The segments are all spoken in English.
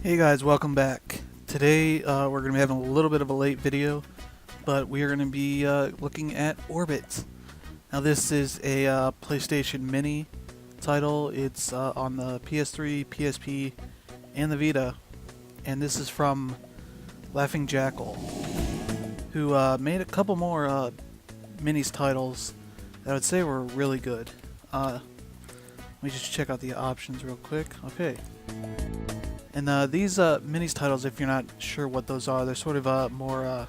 Hey guys, welcome back. Today we're going to be having a little bit of a late video, but we are going to be looking at Orbit. Now this is a PlayStation Mini title. It's on the PS3, PSP, and the Vita, and this is from Laughing Jackal, who made a couple more Minis titles that I would say were really good. Let me just check out the options real quick. Okay. And these Minis titles, if you're not sure what those are, they're sort of more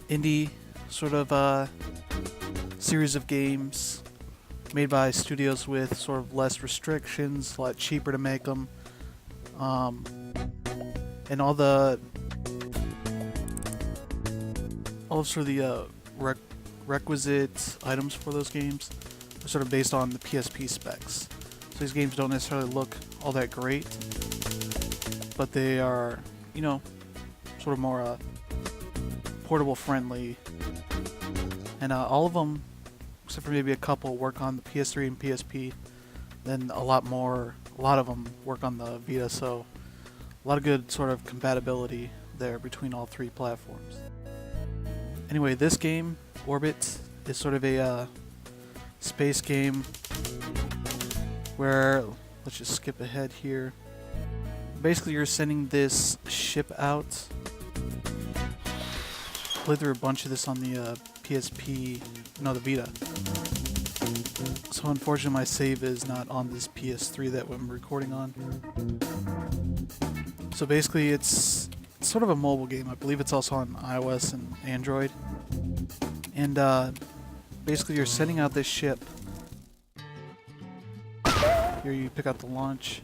indie sort of series of games made by studios with sort of less restrictions, a lot cheaper to make them, and all sort of the requisite items for those games are sort of based on the PSP specs. So these games don't necessarily look all that great, but they are, you know, sort of more portable friendly. And all of them, except for maybe a couple, work on the PS3 and PSP. Then a lot of them work on the Vita, so a lot of good sort of compatibility there between all three platforms. Anyway, this game, Orbit, is sort of a space game where, let's just skip ahead here. Basically, you're sending this ship out. Played through a bunch of this on the PSP, no, the Vita. So unfortunately, my save is not on this PS3 that I'm recording on. So basically, it's sort of a mobile game. I believe it's also on iOS and Android. And basically, you're sending out this ship. Here you pick out the launch.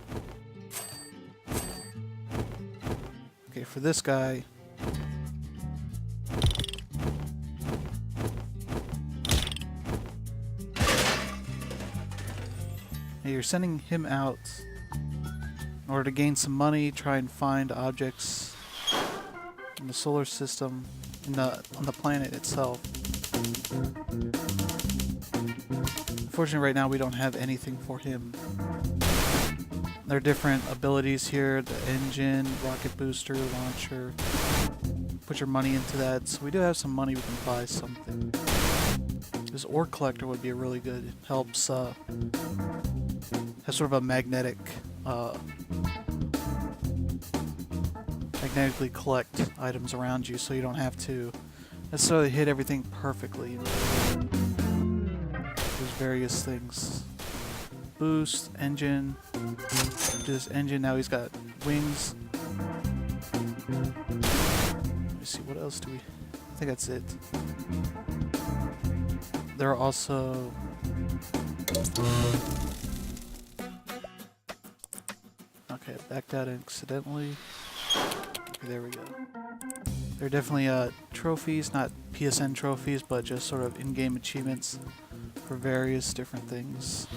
Okay, for this guy, you're sending him out in order to gain some money, try and find objects in the solar system, on the planet itself. Unfortunately, right now we don't have anything for him. There are different abilities here: the engine, rocket booster, launcher. Put your money into that. So we do have some money. We can buy something. This ore collector would be a really good. It helps has sort of a magnetically collect items around you, so you don't have to necessarily hit everything perfectly. There's various things. Boost, engine. This engine, now he's got wings. Let me see, what else do we... I think that's it. There are also... Okay, I backed out accidentally. Okay, there we go. There are definitely trophies, not PSN trophies, but just sort of in-game achievements for various different things.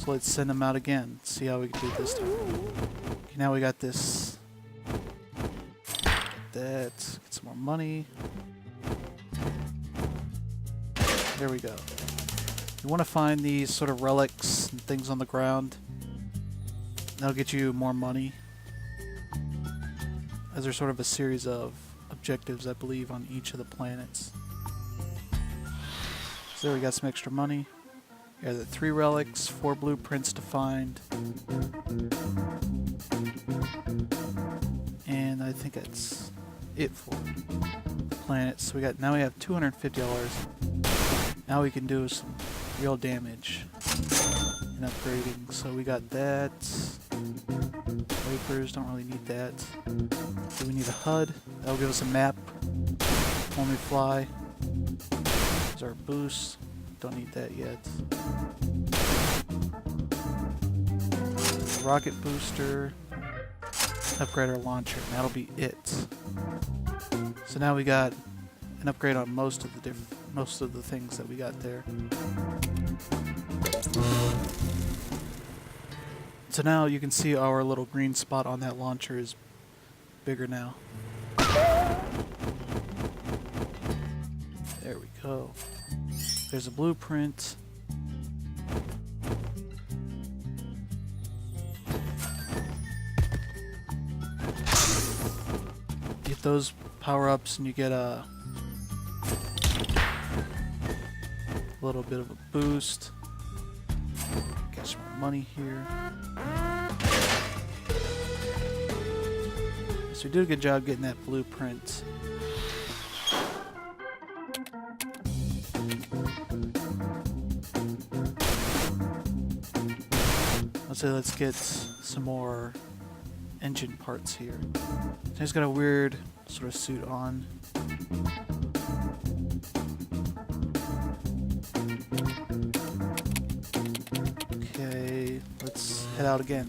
So let's send them out again. See how we can do it this time. Okay, now we got this. Get that. Get some more money. There we go. You want to find these sort of relics and things on the ground. That'll get you more money. As there's sort of a series of objectives, I believe, on each of the planets. So there we got some extra money. Yeah, the 3 relics, 4 blueprints to find. And I think that's it for the planets. So now we have $250. Now we can do some real damage in upgrading. So we got that. Wafers, don't really need that. Do we need a HUD? That'll give us a map when we fly. There's our boost. Don't need that yet. Rocket booster. Upgrade our launcher. And that'll be it. So now we got an upgrade on most of the things that we got there. So now you can see our little green spot on that launcher is bigger now. There we go. There's a blueprint. those power-ups and you get a little bit of a boost. Get some more money here. So we did a good job getting that blueprint. Let's get some more engine parts here. He's got a weird sort of suit on. Okay, let's head out again.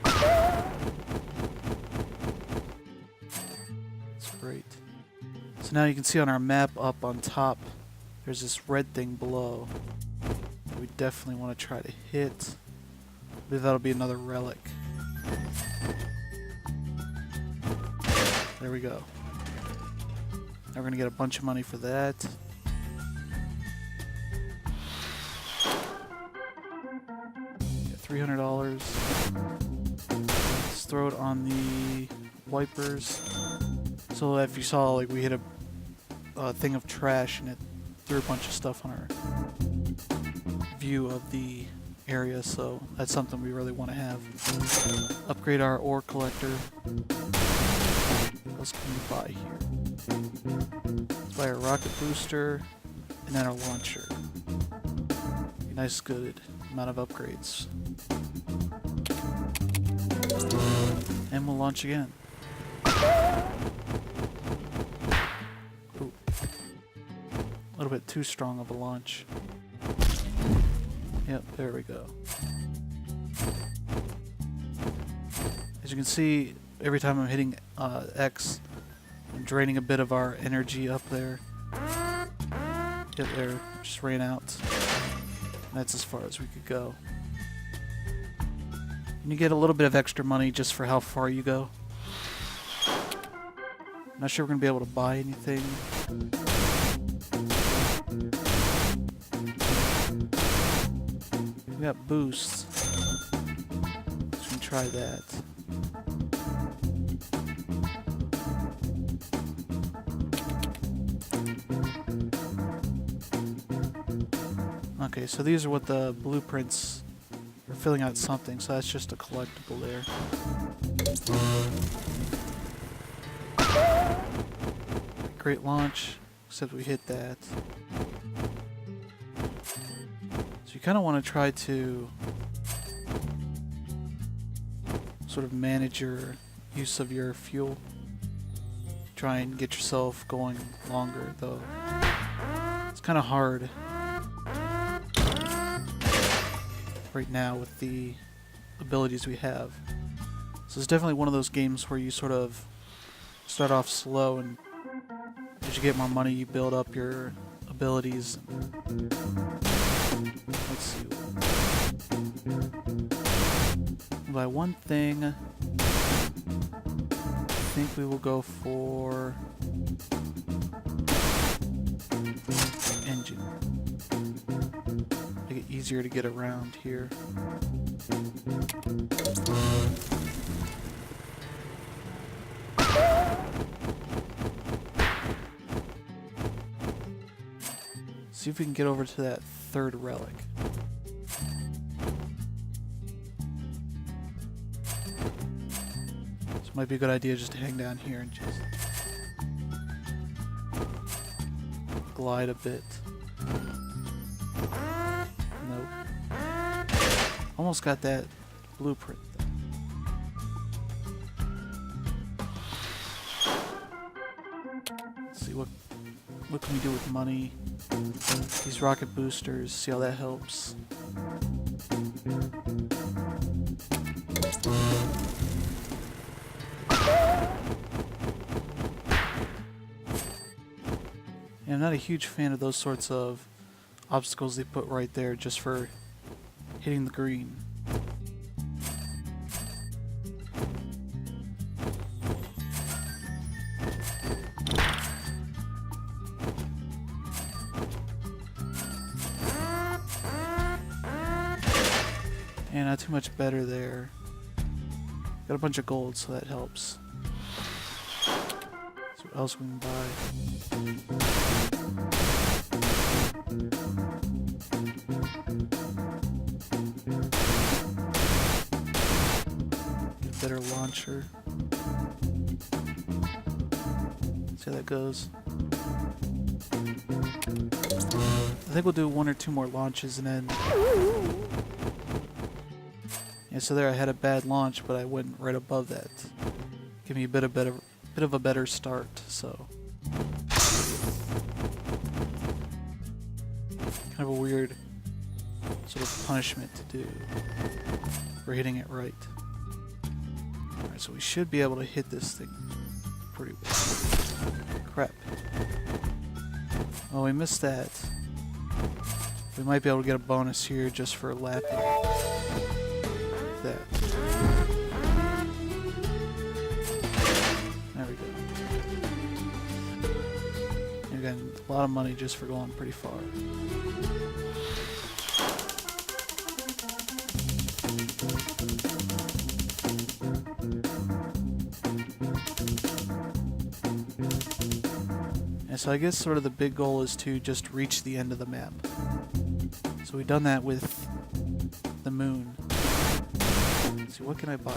That's great. So now you can see on our map up on top, there's this red thing below. We definitely want to try to hit. Maybe that'll be another relic. There we go. Now we're going to get a bunch of money for that. Get $300. Let's throw it on the wipers. So if you saw, like, we hit a thing of trash and it threw a bunch of stuff on our view of the area, so that's something we really want to have. Upgrade our ore collector. What else can we buy here? Let's buy a rocket booster and then our launcher. A nice good amount of upgrades. And we'll launch again. Ooh. A little bit too strong of a launch. Yep, there we go. As you can see, every time I'm hitting X, I'm draining a bit of our energy up there. Yep, there, just ran out. And that's as far as we could go. And you get a little bit of extra money just for how far you go. I'm not sure we're going to be able to buy anything. We got boosts. So we can try that. Okay, so these are what the blueprints are filling out something, so that's just a collectible there. Great launch, except we hit that. So you kind of want to try to sort of manage your use of your fuel. Try and get yourself going longer, though. It's kind of hard right now with the abilities we have. So it's definitely one of those games where you sort of start off slow, and as you get more money you build up your abilities. Let's see. By one thing, I think we will go for engine. Make it easier to get around here. See if we can get over to that third relic. This might be a good idea just to hang down here and just glide a bit. Nope. Almost got that blueprint though. Let's see what can we do with money. These rocket boosters, see how that helps. Yeah, I'm not a huge fan of those sorts of obstacles they put right there just for hitting the green. And not too much better there. Got a bunch of gold, so that helps. So what else we can buy? Get a better launcher. See how that goes. I think we'll do 1 or 2 more launches and then... Yeah, so there I had a bad launch, but I went right above that. Give me a bit of a better start, so... Kind of a weird sort of punishment to do for hitting it right. Alright, so we should be able to hit this thing pretty well. Crap. Oh, we missed that. We might be able to get a bonus here just for lapping. Like that. There we go. You're getting a lot of money just for going pretty far. And so I guess sort of the big goal is to just reach the end of the map. So we've done that with the moon. Let's see, what can I buy?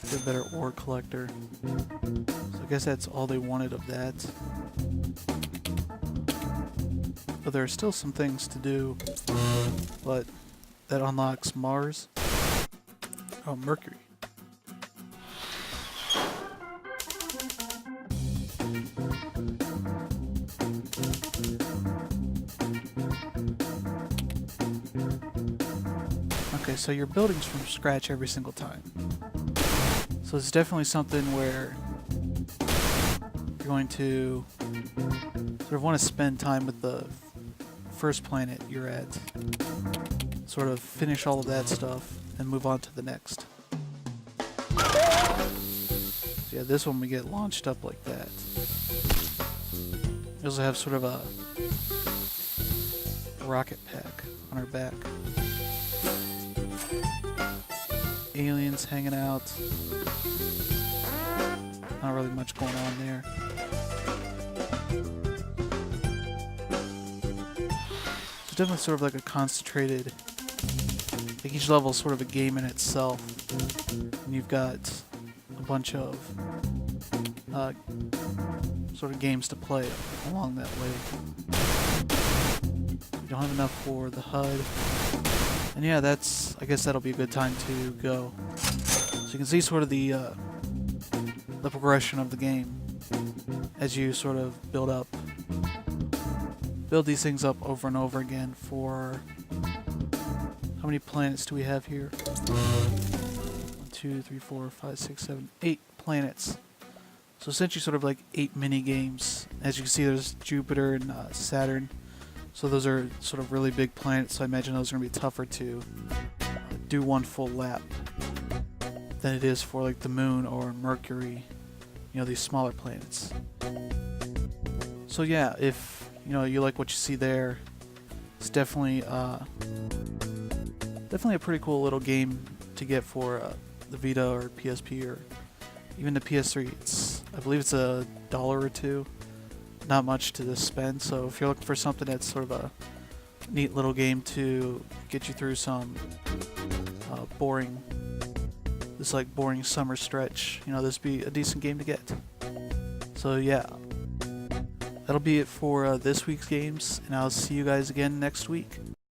Get a better ore collector. So I guess that's all they wanted of that. But there are still some things to do. But that unlocks Mars. Oh, Mercury. Okay, so you're building from scratch every single time. So it's definitely something where you're going to sort of want to spend time with the first planet you're at. Sort of finish all of that stuff and move on to the next. So yeah, this one we get launched up like that. We also have sort of a rocket pack on our back. Aliens hanging out. Not really much going on there. It's definitely sort of like a concentrated... Like each level is sort of a game in itself. And you've got a bunch of sort of games to play along that way. You don't have enough for the HUD. And yeah, I guess that'll be a good time to go. So you can see sort of the progression of the game as you sort of build these things up over and over again for... How many planets do we have here? 1, 2, 3, 4, 5, 6, 7, 8 planets. So essentially sort of like 8 mini games. As you can see, there's Jupiter and Saturn. So those are sort of really big planets, so I imagine those are going to be tougher to do one full lap than it is for like the moon or Mercury, you know, these smaller planets. So yeah, if you know you like what you see there, it's definitely a pretty cool little game to get for the Vita or PSP or even the PS3. I believe it's $1 or $2. Not much to spend, so if you're looking for something that's sort of a neat little game to get you through some boring summer stretch, you know, this would be a decent game to get. So yeah, that'll be it for this week's games, and I'll see you guys again next week.